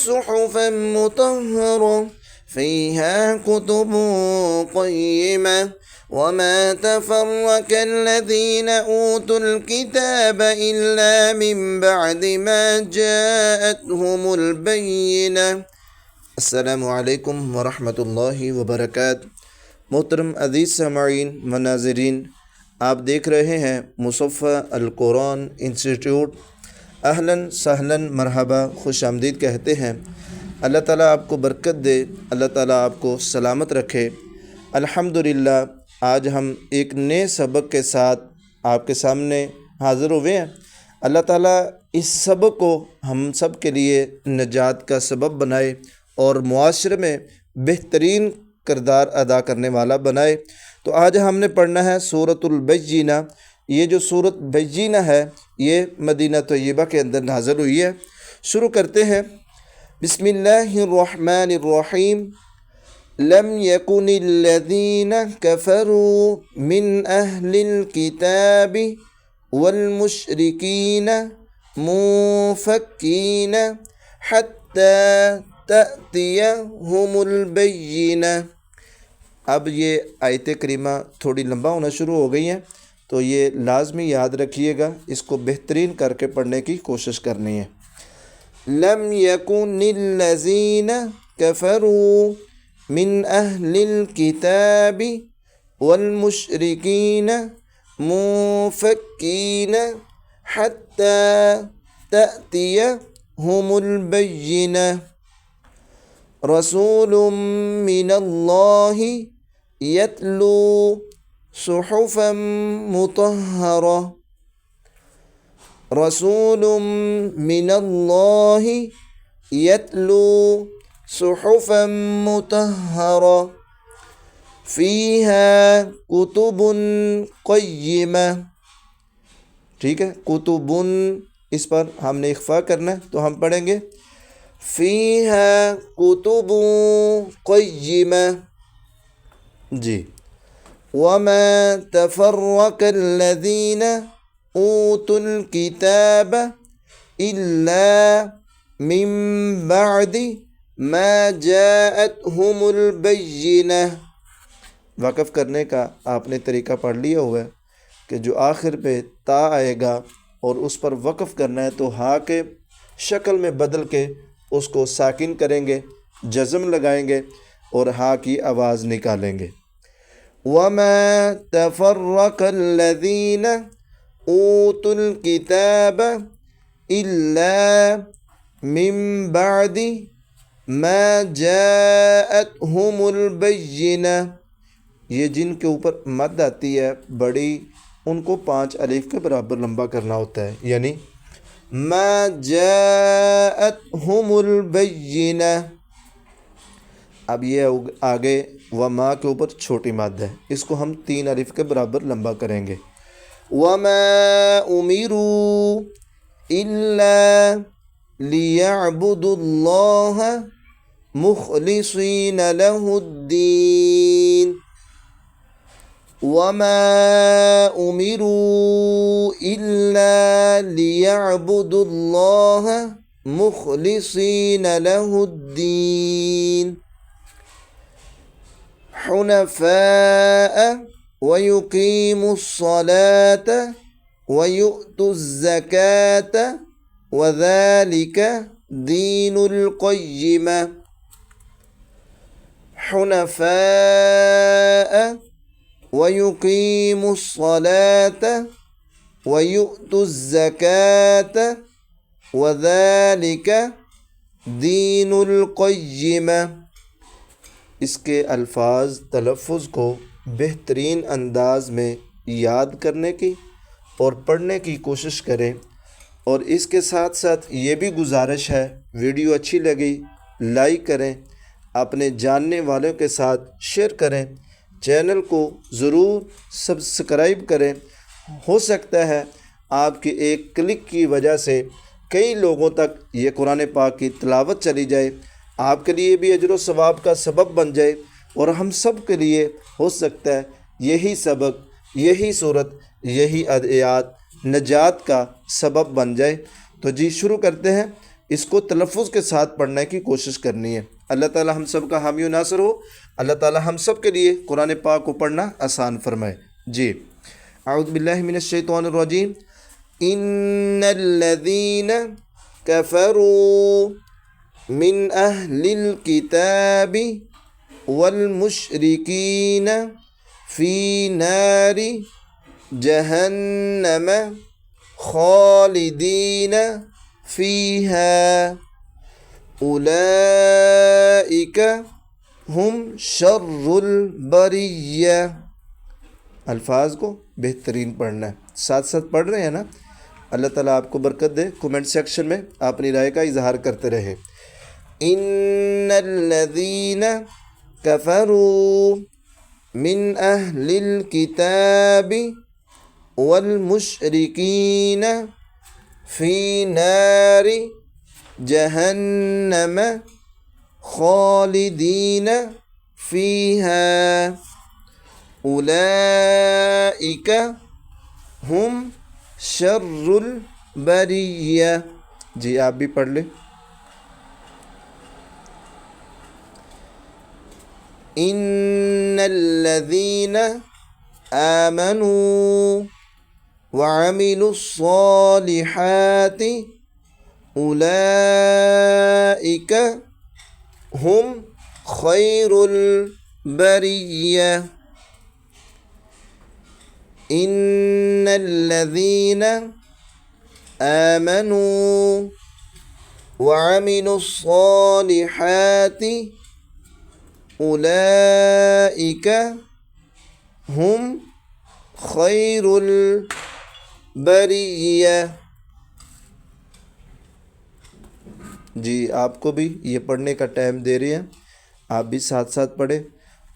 صحفا مطهرة فيها كتب قيمة وما تفرق الذين أوتوا الكتاب إلا من بعد ما جاءتهم البينة। अस्सलामु अलैकुम वरहमतुल्लाहि वबरकातुहू। मोहतरम अज़ीज़ समाईन व नाज़रीन, आप देख रहे हैं मुसफ़्फ़ा अल कुरान इंस्टीट्यूट। अहलन सहलन मरहबा, खुश आमदीद कहते हैं। अल्लाह ताला आपको बरकत दे, अल्लाह ताला आपको सलामत रखे। अल्हम्दुलिल्लाह, आज हम एक नए सबक के साथ आपके सामने हाज़िर हुए हैं। अल्लाह ताला इस सबक को हम सब के लिए नजात का सबब बनाए और मुआशरे में बेहतरीन किरदार अदा करने वाला बनाए। तो आज हमने पढ़ना है सूरतुल बय्यिना। ये जो सूरत बय्यिना है ये मदीना तय्यबा के अंदर नाज़िल हुई है। शुरू करते हैं। बिस्मिल्लाहिर्रहमानिर्रहीम। लम यकुनिल्लज़ीना कफ़रू मिन अहलिल किताबि वल मुशरिकीना मुफ़क्कीना हत्ता तअतियहुमुल बय्यिना। अब ये आयत करीमा थोड़ी लंबा होना शुरू हो गई हैं, तो ये लाजमी याद रखिएगा, इसको बेहतरीन करके पढ़ने की कोशिश करनी है। लम यकुनिल्लज़ीना कफ़रू मिन अहलिल किताबि वल मुशरिकीना मुफ़क्कीना हत्ता तअतियहुमुल बय्यिना रसूलुम मिनल्लाहि यतलू सुहुफ़न मुतहहरा। रसूलुम मिनल्लाहि यतलू सुहुफ़न मुतहहरा फ़ीहा कुतुबुन क़य्यिमा। ठीक है, कुतुबुन इस पर हमने इख्फ़ा करना है, तो हम पढ़ेंगे फ़ीहा कुतुबुन क़य्यिमा। जी। वमा तफ़र्रक़ल्लज़ीना ऊतुल किताब इल्ला मिन बअदि मा जाअतहुमुल बय्यिना। वक़फ़ करने का आपने तरीका पढ़ लिया हुआ है कि जो आखिर पे ता आएगा और उस पर वक़फ़ करना है, तो हा के शक्ल में बदल के उसको साकिन करेंगे, जज़म लगाएंगे और हा की आवाज़ निकालेंगे। वमा तफ़र्रक़ल्लज़ीना ऊतुल किताब इल्ला मिन बअदि मा जाअतहुमुल बय्यिना। ये जिनके ऊपर मद आती है बड़ी, उनको 5 अलिफ के बराबर लंबा करना होता है, यानी मा जाअतहुमुल बय्यिना। अब ये आगे वमा के ऊपर छोटी मद है, इसको हम 3 अलिफ के बराबर लंबा करेंगे। वमा उमिरू इल्ला लियअबुदुल्लाह मुख़लिसीना लहुद्दीन। वमा उमिरू इल्ला लियअबुदुल्लाह मुख़लिसीना लहुद्दीन हुनफ़ाअ व युक़ीमुस्सलात व युअतुज़्ज़कात व ज़ालिका दीनुल क़य्यिमा। हुनफ़ाअ व युक़ीमुस्सलात व युअतुज़्ज़कात व ज़ालिका दीनुल क़य्यिमा। इसके अल्फाज तलफ़्फ़ुज़ को बेहतरीन अंदाज में याद करने की और पढ़ने की कोशिश करें। और इसके साथ साथ ये भी गुजारिश है, वीडियो अच्छी लगी लाइक करें, अपने जानने वालों के साथ शेयर करें, चैनल को ज़रूर सब्सक्राइब करें। हो सकता है आपकी एक क्लिक की वजह से कई लोगों तक ये कुरान पाक की तिलावत चली जाए, आपके लिए भी अजर व सवाब का सबब बन जाए और हम सब के लिए हो सकता है यही सबक, यही सूरत, यही अदयात नजात का सबब बन जाए। तो जी शुरू करते हैं। इसको तलफ़ुज़ के साथ पढ़ने की कोशिश करनी है। अल्लाह ताला हम सब का हामी व नासिर हो। अल्लाह ताला हम सब के लिए कुरान पाक को पढ़ना आसान फरमाए। जी, अऊज़ु बिल्लाहि मिनश शैतानिर रजीम। इन्नल्लज़ीना कफ़रू मिन अहलिल किताबि वल मुशरिकीन फ़ी नारि जहन्नम खालिदीन फ़ीहा उलाइका हुम शर्रुल बरिया। अल्फाज को बेहतरीन पढ़ना है, साथ साथ पढ़ रहे हैं ना। अल्लाह ताला आपको बरकत दे। कमेंट सेक्शन में अपनी राय का इजहार करते रहे। इन्नल्लज़ीना कफ़रू मिन अहलिल किताबि वल मुशरिकीन फ़ी नारि जहन्नम खालिदीन फ़ीहा उलाइका हुम शर्रुल बरिया। जी, आप भी पढ़ लें। इन्नल्लज़ीना आमनू वअमिलुस्सालिहाति उलाइका हुम खैरुल बरिया। इन्नल्लज़ीना आमनू वअमिलुस्सालिहाति उलाइका हुम खैरुल बरिया। जी, आपको भी ये पढ़ने का टाइम दे रहे हैं, आप भी साथ साथ पढ़ें।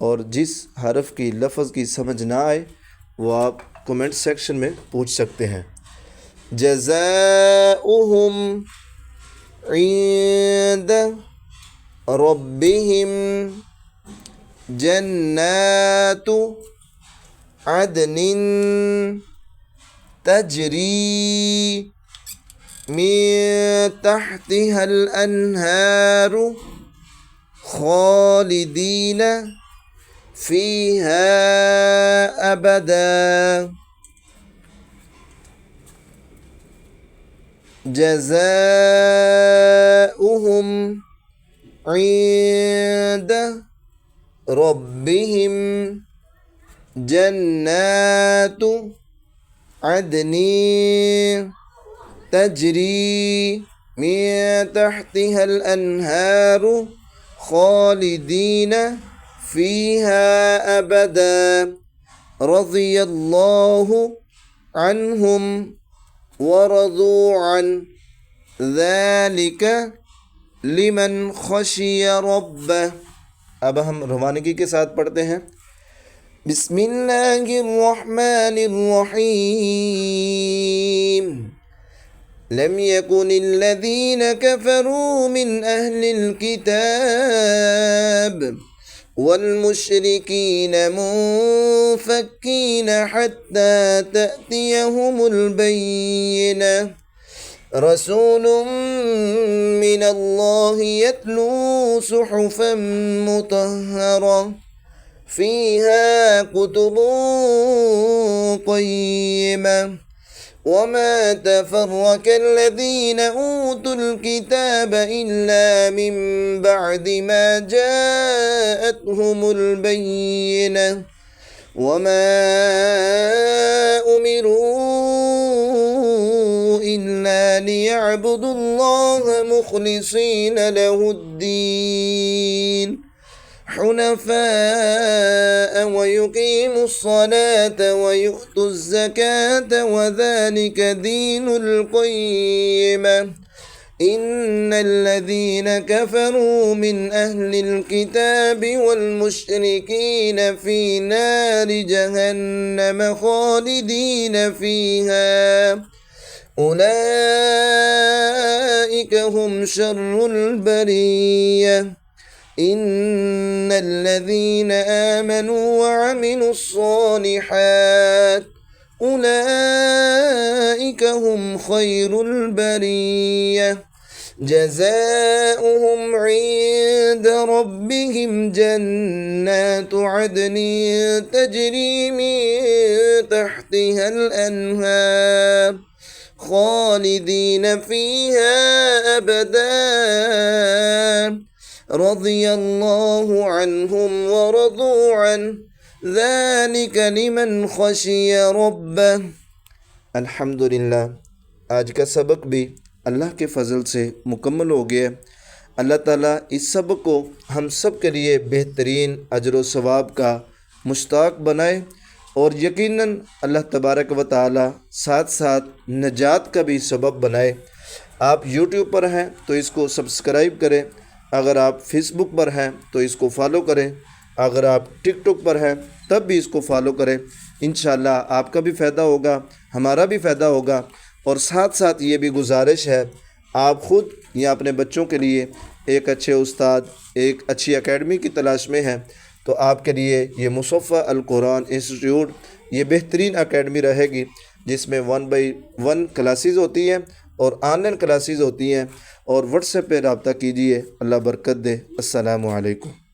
और जिस हरफ की लफ्ज़ की समझ ना आए वो आप कमेंट सेक्शन में पूछ सकते हैं। जज़ाउहुम इंद रब्बिहिम जन्नातु अदनिन तजरी मिन तहतिहल अन्हारु खालिदीन फ़ीहा अबदा। जज़ाउहुम इंद रब्बिहिम जन्नातु अदनिन तजरी मिन तहतिहल अन्हारु खालिदीन फ़ीहा अबदा रज़ियल्लाहु अन्हुम वरज़ू अन ज़ालिका लिमन खशिया रब्बह। अब हम रवानगी के साथ पढ़ते हैं। बिस्मिल्लाहिर्रहमानिर्रहीम। लम यकुनिल्लज़ीन कफ़रू मिन अहलिल किताब वल मुशरिकीन मुनफ़क्कीन हत्ता तअतियहुमुल बय्यिनह रसूलुम मिनल्लाहि यत्लू सुहुफ़न मुतहहरा फ़ीहा कुतुबुन क़य्यिमा वमा तफ़र्रक़ल्लज़ीन ऊतुल किताब इल्ला मिन बअदि मा जाअतहुमुल बय्यिनह वमा उमिरू इल्ला लियअबुदुल्लाह मुख़लिसीन लहुद्दीन हुनफ़ाअ वयुक़ीमुस सलात वयुअतुज़ ज़कात वज़ालिक दीनुल क़य्यिमा। इन्नल्लज़ीन कफ़रू मिन अहलिल किताबि वल मुशरिकीन फ़ी नारि जहन्नम खालिदीन फ़ीहा उलाइका हुम शर्रुल बरिया। इन्नल्लज़ीन आमनू वअमिलुस्सालिहात उलाइका हुम खैरुल बरिया। जज़ाउहुम इंद रब्बिहिम जन्नातु अदनी तजरी मिन तहतिहल अनहार खालिदीन फीहा अबदा रज़ियल्लाहु अन्हुम व रज़ू अन्हु ज़ालिक लिमन खशिय रब्बह। अल्हम्दुलिल्लाह, आज का सबक भी अल्लाह के फ़ज़ल से मुकम्मल हो गया। अल्लाह ताला इस सबक को हम सब के लिए बेहतरीन अजर व सवाब का मुश्ताक बनाए और यकीनन अल्लाह तबारक व ताला साथ साथ नजात का भी सबब बनाए। आप यूट्यूब पर हैं तो इसको सब्सक्राइब करें, अगर आप फेसबुक पर हैं तो इसको फॉलो करें, अगर आप टिकटॉक पर हैं तब भी इसको फॉलो करें। इंशाअल्लाह आपका भी फ़ायदा होगा, हमारा भी फ़ायदा होगा। और साथ साथ ये भी गुजारिश है, आप ख़ुद या अपने बच्चों के लिए एक अच्छे उस्ताद, एक अच्छी एकेडमी की तलाश में हैं तो आपके लिए ये मुसफ़्फ़ा अल कुरान इंस्टीट्यूट ये बेहतरीन एकेडमी रहेगी, जिसमें 1/1 क्लासेस होती हैं और ऑनलाइन क्लासेस होती हैं। और व्हाट्सएप पे रब्ता कीजिए। अल्लाह बरकत दे। अस्सलामु अलैकुम।